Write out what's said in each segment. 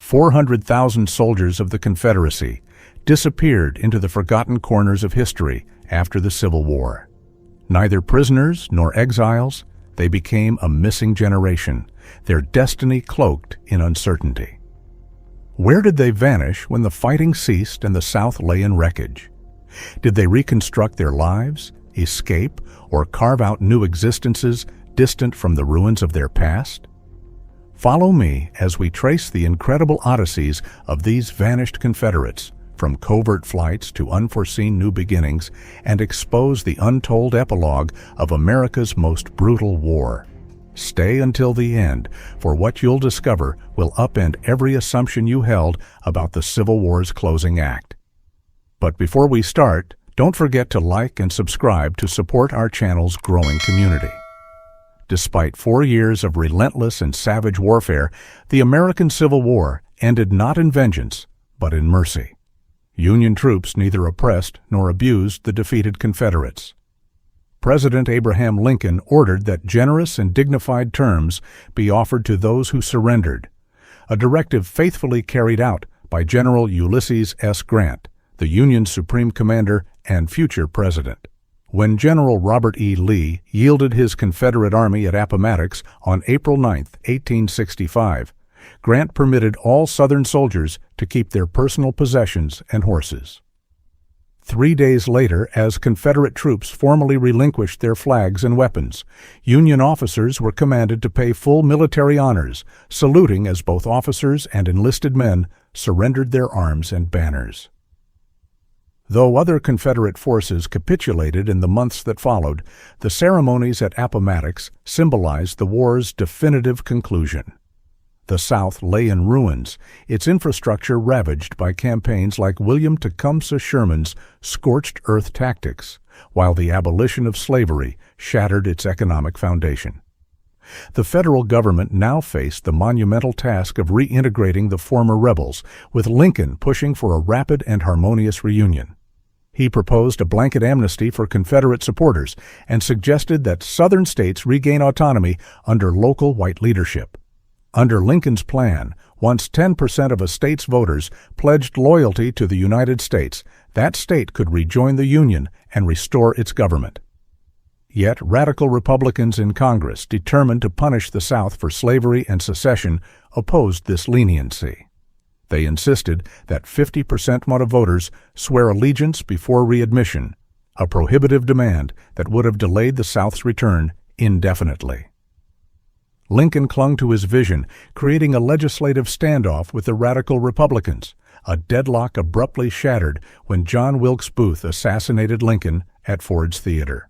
400,000 soldiers of the Confederacy disappeared into the forgotten corners of history after the Civil War. Neither prisoners nor exiles, they became a missing generation, their destiny cloaked in uncertainty. Where did they vanish when the fighting ceased and the South lay in wreckage? Did they reconstruct their lives, escape, or carve out new existences distant from the ruins of their past? Follow me as we trace the incredible odysseys of these vanished Confederates, from covert flights to unforeseen new beginnings, and expose the untold epilogue of America's most brutal war. Stay until the end, for what you'll discover will upend every assumption you held about the Civil War's closing act. But before we start, don't forget to like and subscribe to support our channel's growing community. Despite 4 years of relentless and savage warfare, the American Civil War ended not in vengeance, but in mercy. Union troops neither oppressed nor abused the defeated Confederates. President Abraham Lincoln ordered that generous and dignified terms be offered to those who surrendered, a directive faithfully carried out by General Ulysses S. Grant, the Union's supreme commander and future president. When General Robert E. Lee yielded his Confederate Army at Appomattox on April 9, 1865, Grant permitted all Southern soldiers to keep their personal possessions and horses. 3 days later, as Confederate troops formally relinquished their flags and weapons, Union officers were commanded to pay full military honors, saluting as both officers and enlisted men surrendered their arms and banners. Though other Confederate forces capitulated in the months that followed, the ceremonies at Appomattox symbolized the war's definitive conclusion. The South lay in ruins, its infrastructure ravaged by campaigns like William Tecumseh Sherman's scorched earth tactics, while the abolition of slavery shattered its economic foundation. The federal government now faced the monumental task of reintegrating the former rebels, with Lincoln pushing for a rapid and harmonious reunion. He proposed a blanket amnesty for Confederate supporters and suggested that Southern states regain autonomy under local white leadership. Under Lincoln's plan, once 10% of a state's voters pledged loyalty to the United States, that state could rejoin the Union and restore its government. Yet radical Republicans in Congress, determined to punish the South for slavery and secession, opposed this leniency. They insisted that 50% of voters swear allegiance before readmission, a prohibitive demand that would have delayed the South's return indefinitely. Lincoln clung to his vision, creating a legislative standoff with the radical Republicans, a deadlock abruptly shattered when John Wilkes Booth assassinated Lincoln at Ford's Theater.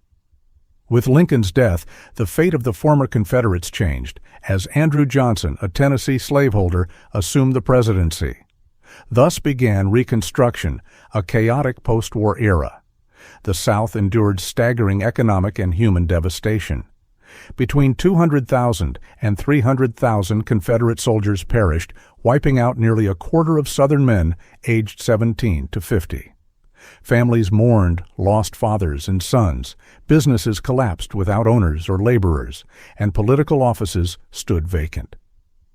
With Lincoln's death, the fate of the former Confederates changed, as Andrew Johnson, a Tennessee slaveholder, assumed the presidency. Thus began Reconstruction, a chaotic post-war era. The South endured staggering economic and human devastation. Between 200,000 and 300,000 Confederate soldiers perished, wiping out nearly a quarter of Southern men aged 17 to 50. Families mourned lost fathers and sons, businesses collapsed without owners or laborers, and political offices stood vacant.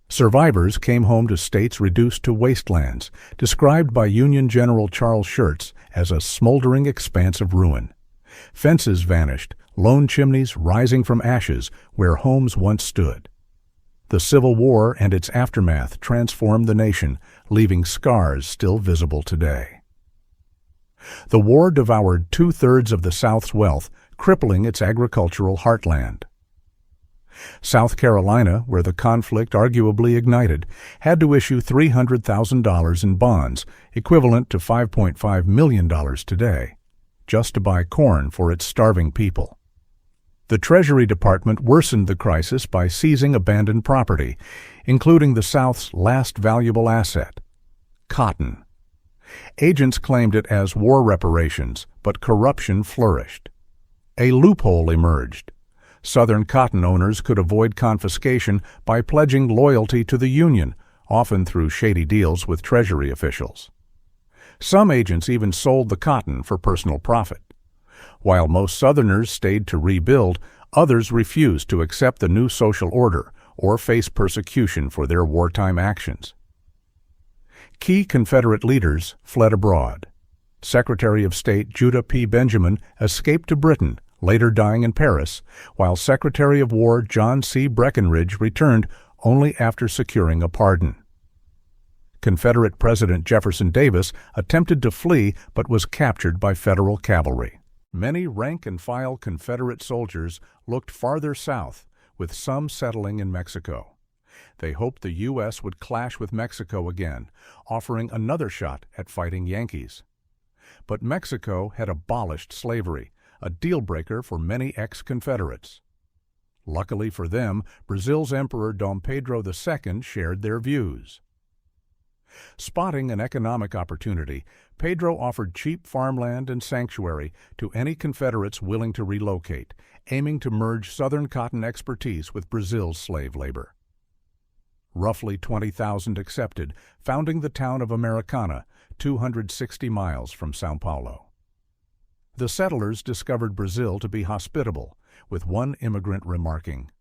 Survivors came home to states reduced to wastelands, described by Union General Charles Schurz as a smoldering expanse of ruin. Fences vanished, lone chimneys rising from ashes where homes once stood. The Civil War and its aftermath transformed the nation, leaving scars still visible today. The war devoured 2/3 of the South's wealth, crippling its agricultural heartland. South Carolina, where the conflict arguably ignited, had to issue $300,000 in bonds, equivalent to $5.5 million today, just to buy corn for its starving people. The Treasury Department worsened the crisis by seizing abandoned property, including the South's last valuable asset, cotton. Agents claimed it as war reparations, but corruption flourished. A loophole emerged. Southern cotton owners could avoid confiscation by pledging loyalty to the Union, often through shady deals with Treasury officials. Some agents even sold the cotton for personal profit. While most Southerners stayed to rebuild, others refused to accept the new social order or face persecution for their wartime actions. Key Confederate leaders fled abroad. Secretary of State Judah P. Benjamin escaped to Britain, later dying in Paris, while Secretary of War John C. Breckinridge returned only after securing a pardon. Confederate President Jefferson Davis attempted to flee but was captured by Federal cavalry. Many rank-and-file Confederate soldiers looked farther south, with some settling in Mexico. They hoped the U.S. would clash with Mexico again, offering another shot at fighting Yankees. But Mexico had abolished slavery, a deal-breaker for many ex-Confederates. Luckily for them, Brazil's Emperor Dom Pedro II shared their views. Spotting an economic opportunity, Pedro offered cheap farmland and sanctuary to any Confederates willing to relocate, aiming to merge Southern cotton expertise with Brazil's slave labor. Roughly 20,000 accepted, founding the town of Americana, 260 miles from São Paulo. The settlers discovered Brazil to be hospitable, with one immigrant remarking,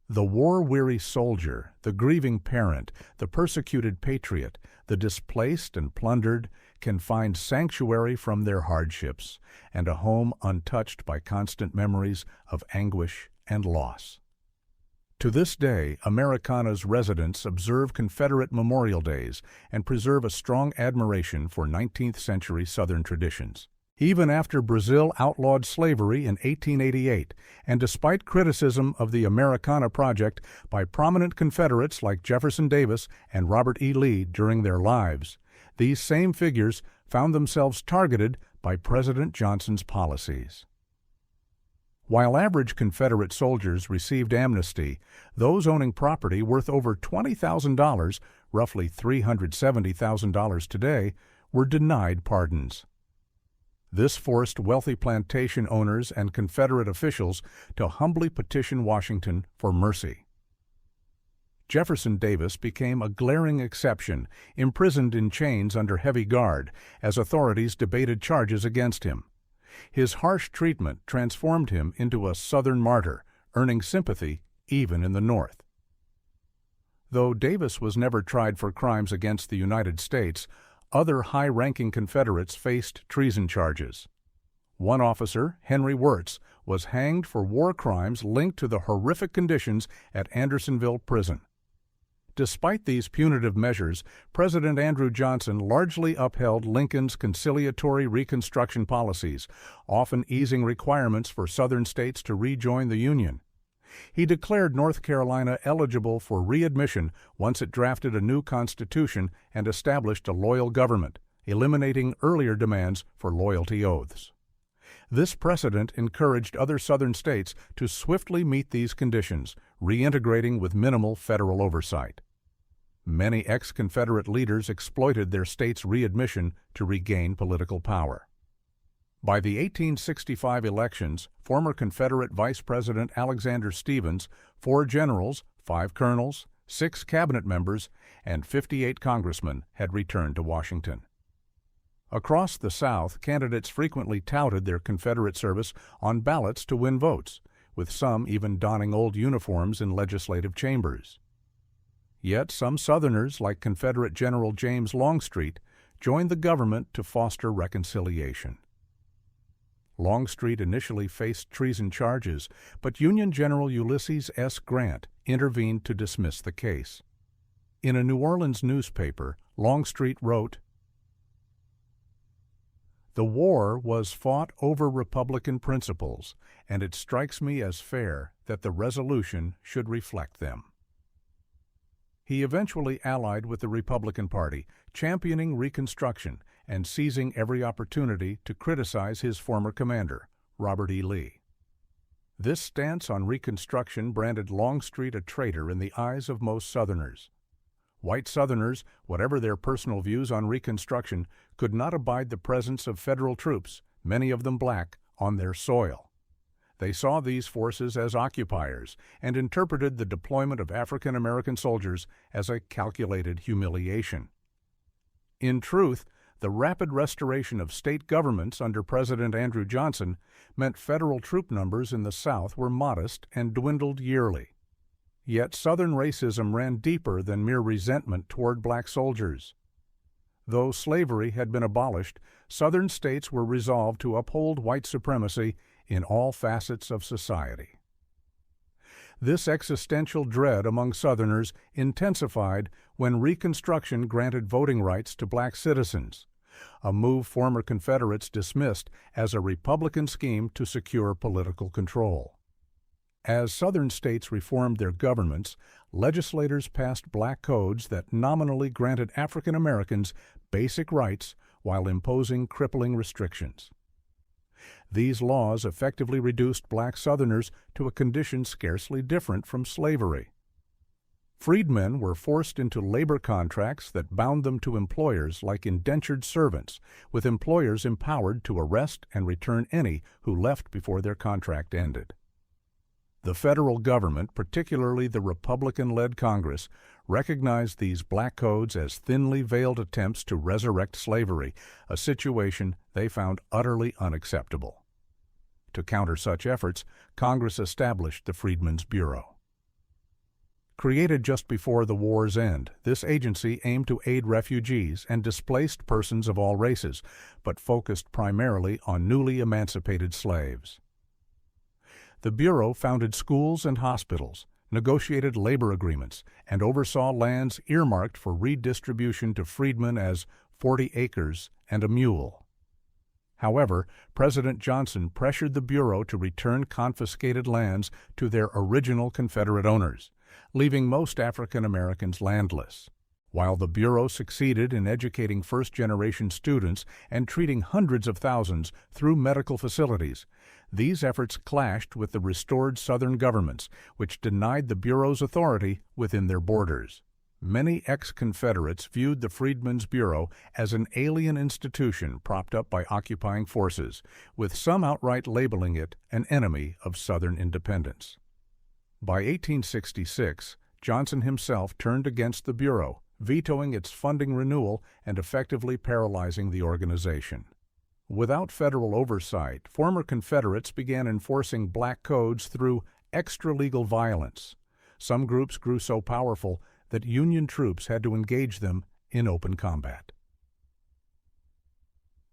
"The war-weary soldier, the grieving parent, the persecuted patriot, the displaced and plundered can find sanctuary from their hardships and a home untouched by constant memories of anguish and loss." To this day, Americana's residents observe Confederate Memorial Days and preserve a strong admiration for 19th-century Southern traditions. Even after Brazil outlawed slavery in 1888, and despite criticism of the Americana Project by prominent Confederates like Jefferson Davis and Robert E. Lee during their lives, these same figures found themselves targeted by President Johnson's policies. While average Confederate soldiers received amnesty, those owning property worth over $20,000, roughly $370,000 today, were denied pardons. This forced wealthy plantation owners and Confederate officials to humbly petition Washington for mercy. Jefferson Davis became a glaring exception, imprisoned in chains under heavy guard, as authorities debated charges against him. His harsh treatment transformed him into a Southern martyr, earning sympathy even in the North. Though Davis was never tried for crimes against the United States, other high-ranking Confederates faced treason charges. One officer, Henry Wirz, was hanged for war crimes linked to the horrific conditions at Andersonville Prison. Despite these punitive measures, President Andrew Johnson largely upheld Lincoln's conciliatory Reconstruction policies, often easing requirements for Southern states to rejoin the Union. He declared North Carolina eligible for readmission once it drafted a new constitution and established a loyal government, eliminating earlier demands for loyalty oaths. This precedent encouraged other Southern states to swiftly meet these conditions, reintegrating with minimal federal oversight. Many ex-Confederate leaders exploited their state's readmission to regain political power. By the 1865 elections, former Confederate Vice President Alexander Stephens, 4 generals, 5 colonels, 6 cabinet members, and 58 congressmen had returned to Washington. Across the South, candidates frequently touted their Confederate service on ballots to win votes, with some even donning old uniforms in legislative chambers. Yet some Southerners, like Confederate General James Longstreet, joined the government to foster reconciliation. Longstreet initially faced treason charges, but Union General Ulysses S. Grant intervened to dismiss the case. In a New Orleans newspaper, Longstreet wrote, "The war was fought over Republican principles, and it strikes me as fair that the resolution should reflect them." He eventually allied with the Republican Party, championing Reconstruction and seizing every opportunity to criticize his former commander, Robert E. Lee. This stance on Reconstruction branded Longstreet a traitor in the eyes of most Southerners. White Southerners, whatever their personal views on Reconstruction, could not abide the presence of federal troops, many of them black, on their soil. They saw these forces as occupiers and interpreted the deployment of African American soldiers as a calculated humiliation. In truth, the rapid restoration of state governments under President Andrew Johnson meant federal troop numbers in the South were modest and dwindled yearly. Yet Southern racism ran deeper than mere resentment toward black soldiers. Though slavery had been abolished, Southern states were resolved to uphold white supremacy in all facets of society. This existential dread among Southerners intensified when Reconstruction granted voting rights to black citizens, a move former Confederates dismissed as a Republican scheme to secure political control. As Southern states reformed their governments, legislators passed black codes that nominally granted African Americans basic rights while imposing crippling restrictions. These laws effectively reduced black Southerners to a condition scarcely different from slavery. Freedmen were forced into labor contracts that bound them to employers like indentured servants, with employers empowered to arrest and return any who left before their contract ended. The federal government, particularly the Republican-led Congress, recognized these black codes as thinly veiled attempts to resurrect slavery, a situation they found utterly unacceptable. To counter such efforts, Congress established the Freedmen's Bureau. Created just before the war's end, this agency aimed to aid refugees and displaced persons of all races, but focused primarily on newly emancipated slaves. The Bureau founded schools and hospitals, negotiated labor agreements, and oversaw lands earmarked for redistribution to freedmen as 40 acres and a mule. However, President Johnson pressured the Bureau to return confiscated lands to their original Confederate owners, leaving most African Americans landless. While the Bureau succeeded in educating first-generation students and treating hundreds of thousands through medical facilities, these efforts clashed with the restored Southern governments, which denied the Bureau's authority within their borders. Many ex-Confederates viewed the Freedmen's Bureau as an alien institution propped up by occupying forces, with some outright labeling it an enemy of Southern independence. By 1866, Johnson himself turned against the Bureau, vetoing its funding renewal and effectively paralyzing the organization. Without federal oversight, former Confederates began enforcing black codes through extra-legal violence. Some groups grew so powerful that Union troops had to engage them in open combat.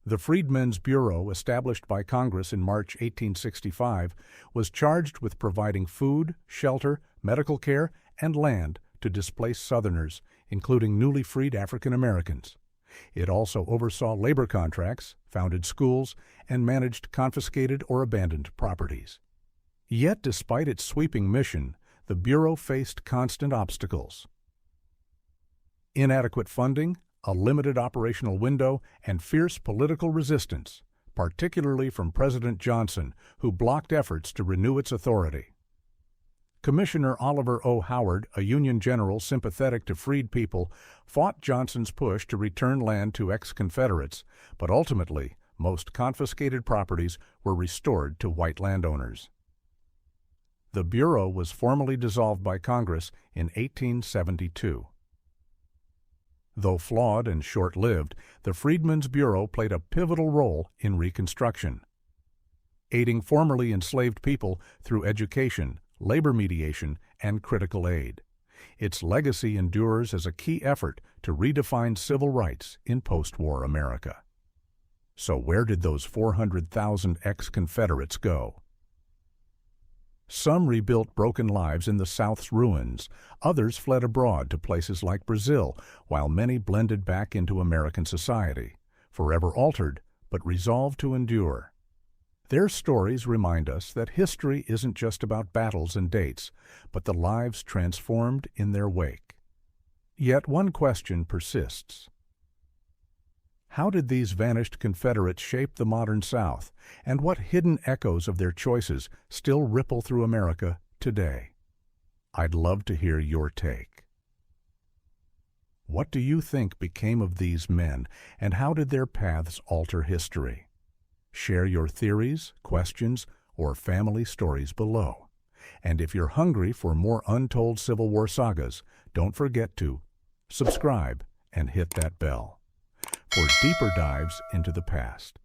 The Freedmen's Bureau, established by Congress in March 1865, was charged with providing food, shelter, medical care, and land to displaced Southerners, including newly freed African Americans. It also oversaw labor contracts, founded schools, and managed confiscated or abandoned properties. Yet, despite its sweeping mission, the Bureau faced constant obstacles. Inadequate funding, a limited operational window, and fierce political resistance, particularly from President Johnson, who blocked efforts to renew its authority. Commissioner Oliver O. Howard, a Union general sympathetic to freed people, fought Johnson's push to return land to ex-Confederates, but ultimately, most confiscated properties were restored to white landowners. The Bureau was formally dissolved by Congress in 1872. Though flawed and short-lived, the Freedmen's Bureau played a pivotal role in Reconstruction, aiding formerly enslaved people through education, labor mediation, and critical aid. Its legacy endures as a key effort to redefine civil rights in post-war America. So where did those 400,000 ex-Confederates go? Some rebuilt broken lives in the South's ruins. Others fled abroad to places like Brazil, while many blended back into American society, forever altered but resolved to endure. Their stories remind us that history isn't just about battles and dates, but the lives transformed in their wake. Yet one question persists. How did these vanished Confederates shape the modern South, and what hidden echoes of their choices still ripple through America today? I'd love to hear your take. What do you think became of these men, and how did their paths alter history? Share your theories, questions, or family stories below. And if you're hungry for more untold Civil War sagas, don't forget to subscribe and hit that bell for deeper dives into the past.